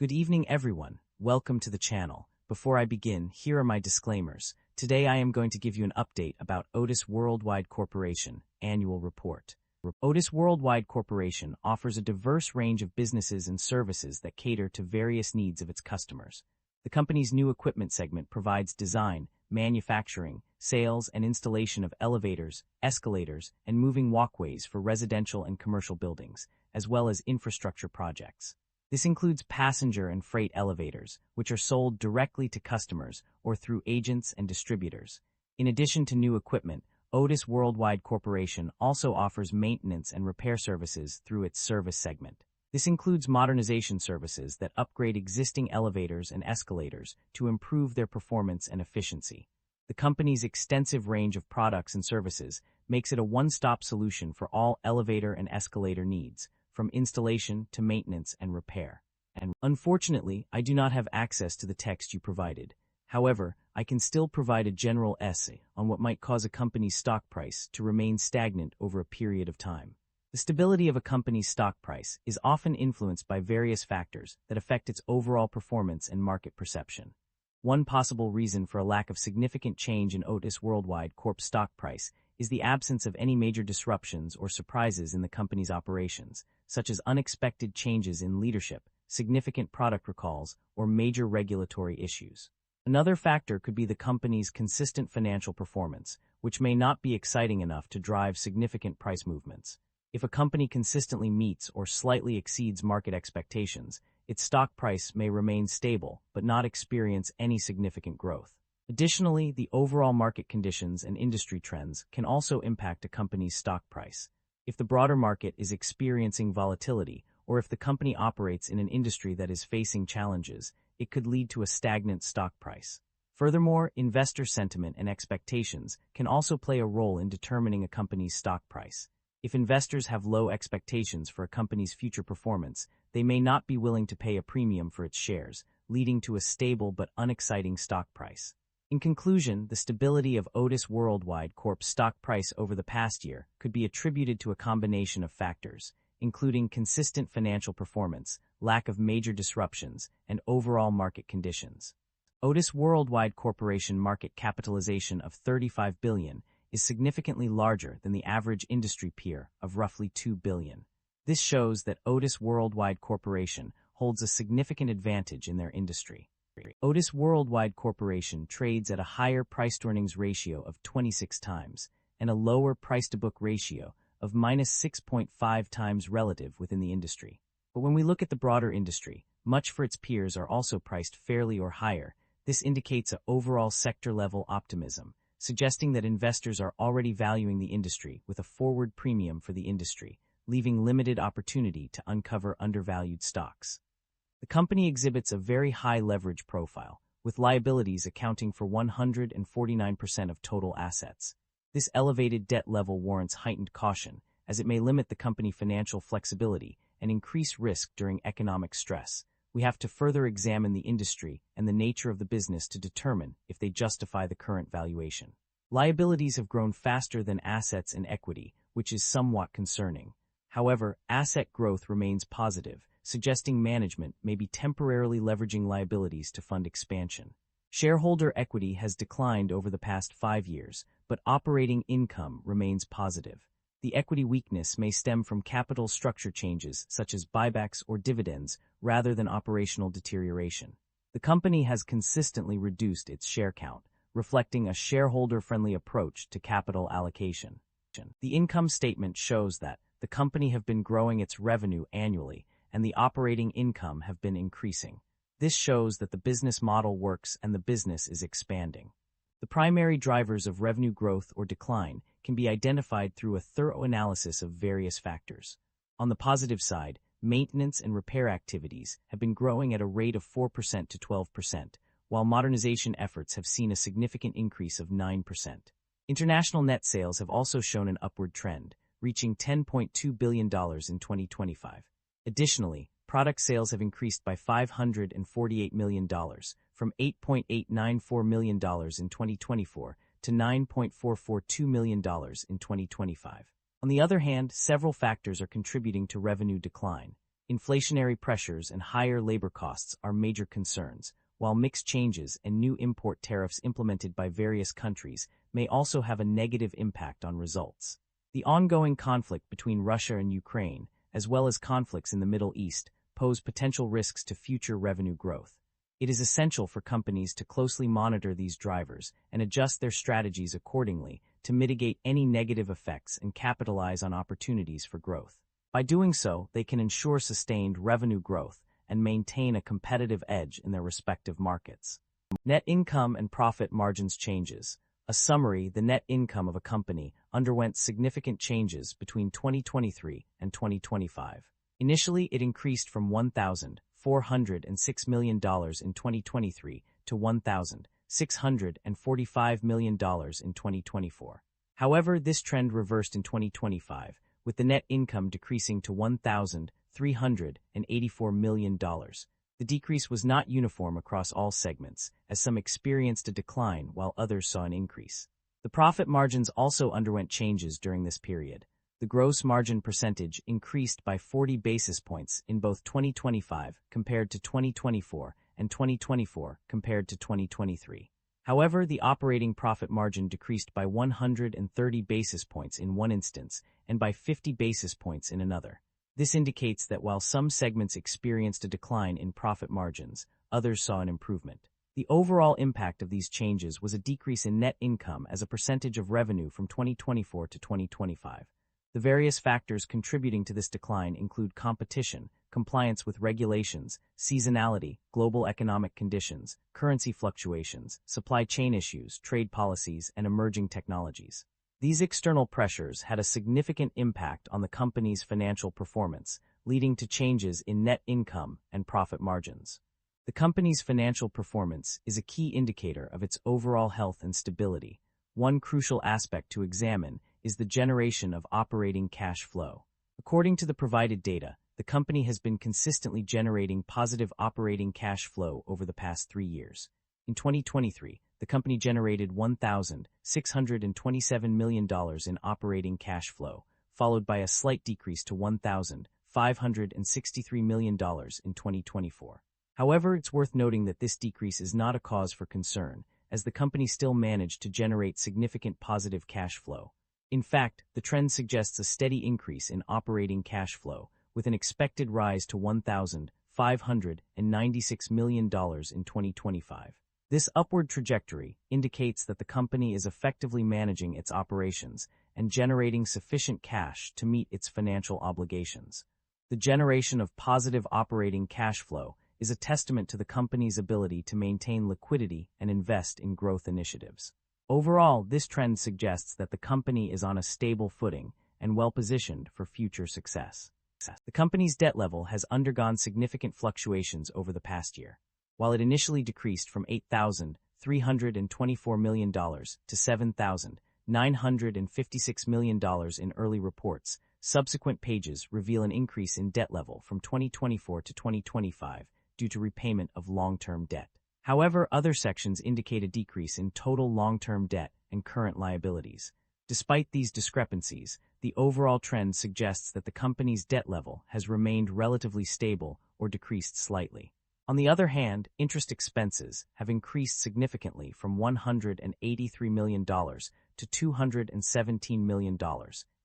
Good evening, everyone. Welcome to the channel. Before I begin, here are my disclaimers. Today I am going to give you an update about Otis Worldwide Corporation Annual Report. Otis Worldwide Corporation offers a diverse range of businesses and services that cater to various needs of its customers. The company's new equipment segment provides design, manufacturing, sales, and installation of elevators, escalators, and moving walkways for residential and commercial buildings, as well as infrastructure projects. This includes passenger and freight elevators, which are sold directly to customers or through agents and distributors. In addition to new equipment, Otis Worldwide Corporation also offers maintenance and repair services through its service segment. This includes modernization services that upgrade existing elevators and escalators to improve their performance and efficiency. The company's extensive range of products and services makes it a one-stop solution for all elevator and escalator needs, from installation to maintenance and repair. And unfortunately, I do not have access to the text you provided. However, I can still provide a general essay on what might cause a company's stock price to remain stagnant over a period of time. The stability of a company's stock price is often influenced by various factors that affect its overall performance and market perception. One possible reason for a lack of significant change in Otis Worldwide Corp's stock price is the absence of any major disruptions or surprises in the company's operations, such as unexpected changes in leadership, significant product recalls, or major regulatory issues. Another factor could be the company's consistent financial performance, which may not be exciting enough to drive significant price movements. If a company consistently meets or slightly exceeds market expectations, its stock price may remain stable but not experience any significant growth. Additionally, the overall market conditions and industry trends can also impact a company's stock price. If the broader market is experiencing volatility, or if the company operates in an industry that is facing challenges, it could lead to a stagnant stock price. Furthermore, investor sentiment and expectations can also play a role in determining a company's stock price. If investors have low expectations for a company's future performance, they may not be willing to pay a premium for its shares, leading to a stable but unexciting stock price. In conclusion, the stability of Otis Worldwide Corp's stock price over the past year could be attributed to a combination of factors, including consistent financial performance, lack of major disruptions, and overall market conditions. Otis Worldwide Corporation market capitalization of $35 billion is significantly larger than the average industry peer of roughly $2 billion. This shows that Otis Worldwide Corporation holds a significant advantage in their industry. Otis Worldwide Corporation trades at a higher price-to-earnings ratio of 26 times and a lower price-to-book ratio of -6.5 times relative within the industry. But when we look at the broader industry, much for its peers are also priced fairly or higher. This indicates an overall sector-level optimism, suggesting that investors are already valuing the industry with a forward premium for the industry, leaving limited opportunity to uncover undervalued stocks. The company exhibits a very high leverage profile, with liabilities accounting for 149% of total assets. This elevated debt level warrants heightened caution, as it may limit the company's financial flexibility and increase risk during economic stress. We have to further examine the industry and the nature of the business to determine if they justify the current valuation. Liabilities have grown faster than assets and equity, which is somewhat concerning. However, asset growth remains positive, suggesting management may be temporarily leveraging liabilities to fund expansion. Shareholder equity has declined over the past 5 years, but operating income remains positive. The equity weakness may stem from capital structure changes such as buybacks or dividends rather than operational deterioration. The company has consistently reduced its share count, reflecting a shareholder-friendly approach to capital allocation. The income statement shows that the company have been growing its revenue annually, and the operating income have been increasing. This shows that the business model works and the business is expanding. The primary drivers of revenue growth or decline can be identified through a thorough analysis of various factors. On the positive side, maintenance and repair activities have been growing at a rate of 4% to 12%, while modernization efforts have seen a significant increase of 9%. International net sales have also shown an upward trend, reaching $10.2 billion in 2025. Additionally, product sales have increased by $548 million, from $8.894 million in 2024 to $9.442 million in 2025. On the other hand, several factors are contributing to revenue decline. inflationary pressures and higher labor costs are major concerns, while mixed changes and new import tariffs implemented by various countries may also have a negative impact on results. The ongoing conflict between Russia and Ukraine, as well as conflicts in the Middle East, pose potential risks to future revenue growth. It is essential for companies to closely monitor these drivers and adjust their strategies accordingly to mitigate any negative effects and capitalize on opportunities for growth. By doing so, they can ensure sustained revenue growth and maintain a competitive edge in their respective markets. Net income and profit margins changes. A summary: the net income of a company underwent significant changes between 2023 and 2025. Initially, it increased from $1,406 million in 2023 to $1,645 million in 2024. However, this trend reversed in 2025, with the net income decreasing to $1,384 million. The decrease was not uniform across all segments, as some experienced a decline while others saw an increase. The profit margins also underwent changes during this period. The gross margin percentage increased by 40 basis points in both 2025 compared to 2024 and 2024 compared to 2023. However, the operating profit margin decreased by 130 basis points in one instance and by 50 basis points in another. This indicates that while some segments experienced a decline in profit margins, others saw an improvement. The overall impact of these changes was a decrease in net income as a percentage of revenue from 2024 to 2025. The various factors contributing to this decline include competition, compliance with regulations, seasonality, global economic conditions, currency fluctuations, supply chain issues, trade policies, and emerging technologies. These external pressures had a significant impact on the company's financial performance, leading to changes in net income and profit margins. The company's financial performance is a key indicator of its overall health and stability. One crucial aspect to examine is the generation of operating cash flow. According to the provided data, the company has been consistently generating positive operating cash flow over the past 3 years. In 2023, the company generated $1,627 million in operating cash flow, followed by a slight decrease to $1,563 million in 2024. However, it's worth noting that this decrease is not a cause for concern, as the company still managed to generate significant positive cash flow. In fact, the trend suggests a steady increase in operating cash flow, with an expected rise to $1,596 million in 2025. This upward trajectory indicates that the company is effectively managing its operations and generating sufficient cash to meet its financial obligations. The generation of positive operating cash flow is a testament to the company's ability to maintain liquidity and invest in growth initiatives. Overall, this trend suggests that the company is on a stable footing and well-positioned for future success. The company's debt level has undergone significant fluctuations over the past year. While it initially decreased from $8,324 million to $7,956 million in early reports, subsequent pages reveal an increase in debt level from 2024 to 2025 due to repayment of long-term debt. However, other sections indicate a decrease in total long-term debt and current liabilities. Despite these discrepancies, the overall trend suggests that the company's debt level has remained relatively stable or decreased slightly. On the other hand, interest expenses have increased significantly from $183 million to $217 million,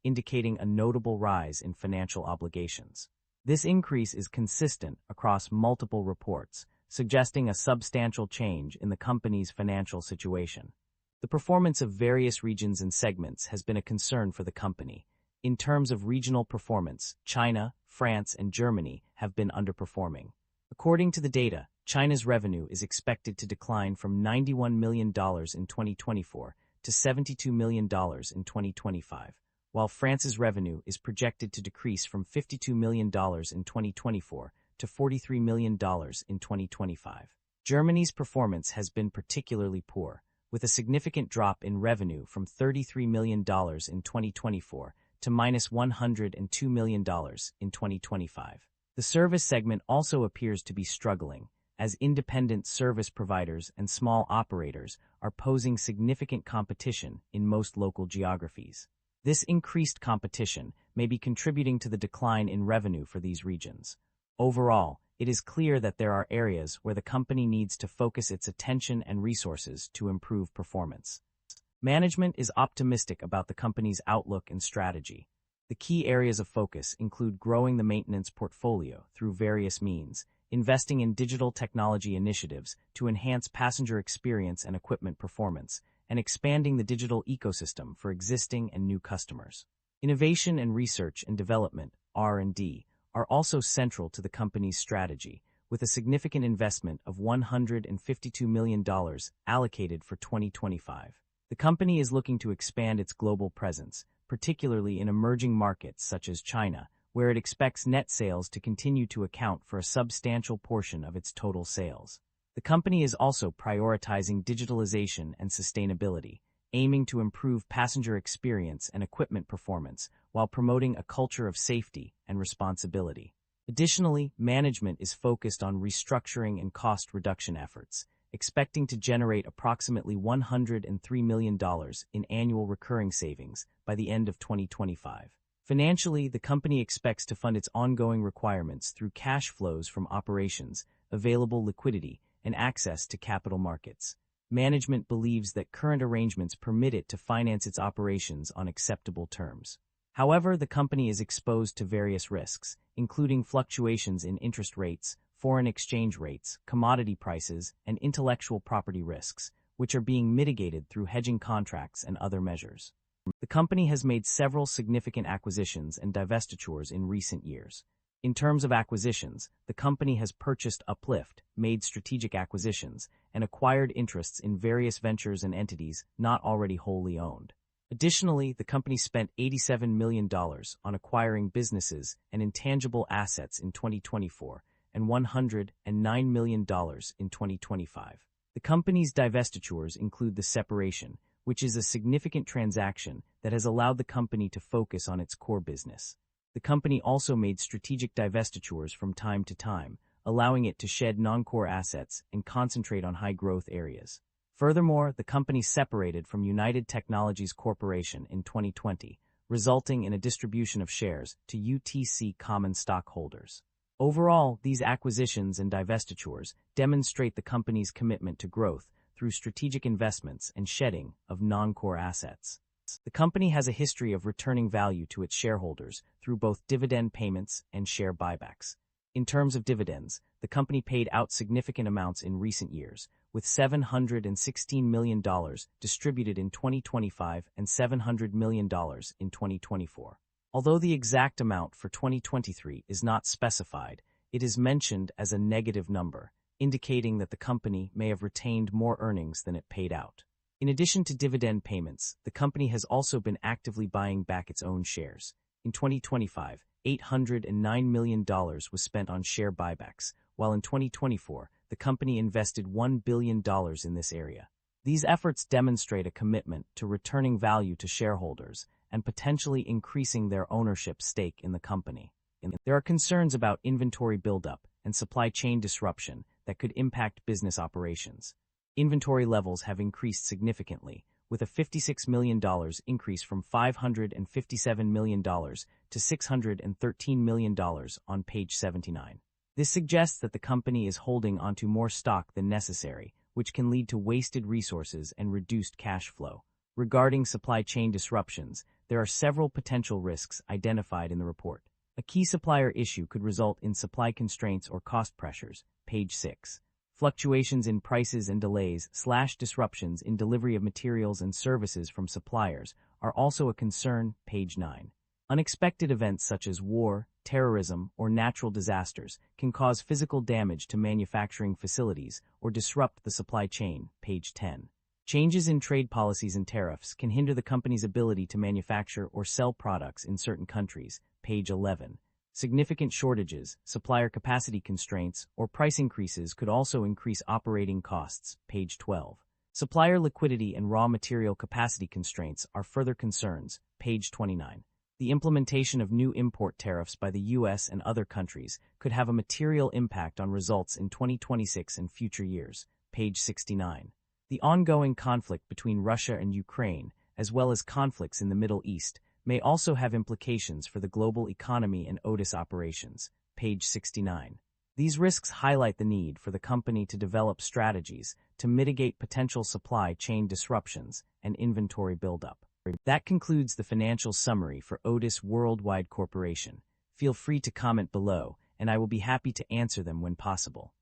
indicating a notable rise in financial obligations. This increase is consistent across multiple reports, suggesting a substantial change in the company's financial situation. The performance of various regions and segments has been a concern for the company. In terms of regional performance, China, France, and Germany have been underperforming. According to the data, China's revenue is expected to decline from $91 million in 2024 to $72 million in 2025, while France's revenue is projected to decrease from $52 million in 2024 to $43 million in 2025. Germany's performance has been particularly poor, with a significant drop in revenue from $33 million in 2024 to -$102 million in 2025. The service segment also appears to be struggling, as independent service providers and small operators are posing significant competition in most local geographies. This increased competition may be contributing to the decline in revenue for these regions. Overall, it is clear that there are areas where the company needs to focus its attention and resources to improve performance. Management is optimistic about the company's outlook and strategy. The key areas of focus include growing the maintenance portfolio through various means, investing in digital technology initiatives to enhance passenger experience and equipment performance, and expanding the digital ecosystem for existing and new customers. Innovation and research and development, R&D, are also central to the company's strategy, with a significant investment of $152 million allocated for 2025. The company is looking to expand its global presence, particularly in emerging markets such as China, where it expects net sales to continue to account for a substantial portion of its total sales. The company is also prioritizing digitalization and sustainability, aiming to improve passenger experience and equipment performance while promoting a culture of safety and responsibility. Additionally, management is focused on restructuring and cost reduction efforts, expecting to generate approximately $103 million in annual recurring savings by the end of 2025. Financially, the company expects to fund its ongoing requirements through cash flows from operations, available liquidity, and access to capital markets. Management believes that current arrangements permit it to finance its operations on acceptable terms. However, the company is exposed to various risks, including fluctuations in interest rates, foreign exchange rates, commodity prices, and intellectual property risks, which are being mitigated through hedging contracts and other measures. The company has made several significant acquisitions and divestitures in recent years. In terms of acquisitions, the company has purchased Uplift, made strategic acquisitions, and acquired interests in various ventures and entities not already wholly owned. Additionally, the company spent $87 million on acquiring businesses and intangible assets in 2024 and $109 million in 2025. The company's divestitures include the separation, which is a significant transaction that has allowed the company to focus on its core business. The company also made strategic divestitures from time to time, allowing it to shed non-core assets and concentrate on high-growth areas. Furthermore, the company separated from United Technologies Corporation in 2020, resulting in a distribution of shares to UTC common stockholders. Overall, these acquisitions and divestitures demonstrate the company's commitment to growth through strategic investments and shedding of non-core assets. The company has a history of returning value to its shareholders through both dividend payments and share buybacks. In terms of dividends, the company paid out significant amounts in recent years, with $716 million distributed in 2025 and $700 million in 2024. Although the exact amount for 2023 is not specified, it is mentioned as a negative number, indicating that the company may have retained more earnings than it paid out. In addition to dividend payments, the company has also been actively buying back its own shares. In 2025, $809 million was spent on share buybacks, while in 2024, the company invested $1 billion in this area. These efforts demonstrate a commitment to returning value to shareholders and potentially increasing their ownership stake in the company. There are concerns about inventory buildup and supply chain disruption that could impact business operations. Inventory levels have increased significantly, with a $56 million increase from $557 million to $613 million on page 79. This suggests that the company is holding onto more stock than necessary, which can lead to wasted resources and reduced cash flow. Regarding supply chain disruptions, there are several potential risks identified in the report. A key supplier issue could result in supply constraints or cost pressures, page 6. Fluctuations in prices and delays/disruptions in delivery of materials and services from suppliers are also a concern, page 9. Unexpected events such as war, terrorism, or natural disasters can cause physical damage to manufacturing facilities or disrupt the supply chain, page 10. Changes in trade policies and tariffs can hinder the company's ability to manufacture or sell products in certain countries, page 11. Significant shortages, supplier capacity constraints, or price increases could also increase operating costs, page 12. Supplier liquidity and raw material capacity constraints are further concerns, page 29. The implementation of new import tariffs by the U.S. and other countries could have a material impact on results in 2026 and future years, page 69. The ongoing conflict between Russia and Ukraine, as well as conflicts in the Middle East, may also have implications for the global economy and Otis operations, page 69. These risks highlight the need for the company to develop strategies to mitigate potential supply chain disruptions and inventory buildup. That concludes the financial summary for Otis Worldwide Corporation. Feel free to comment below, and I will be happy to answer them when possible.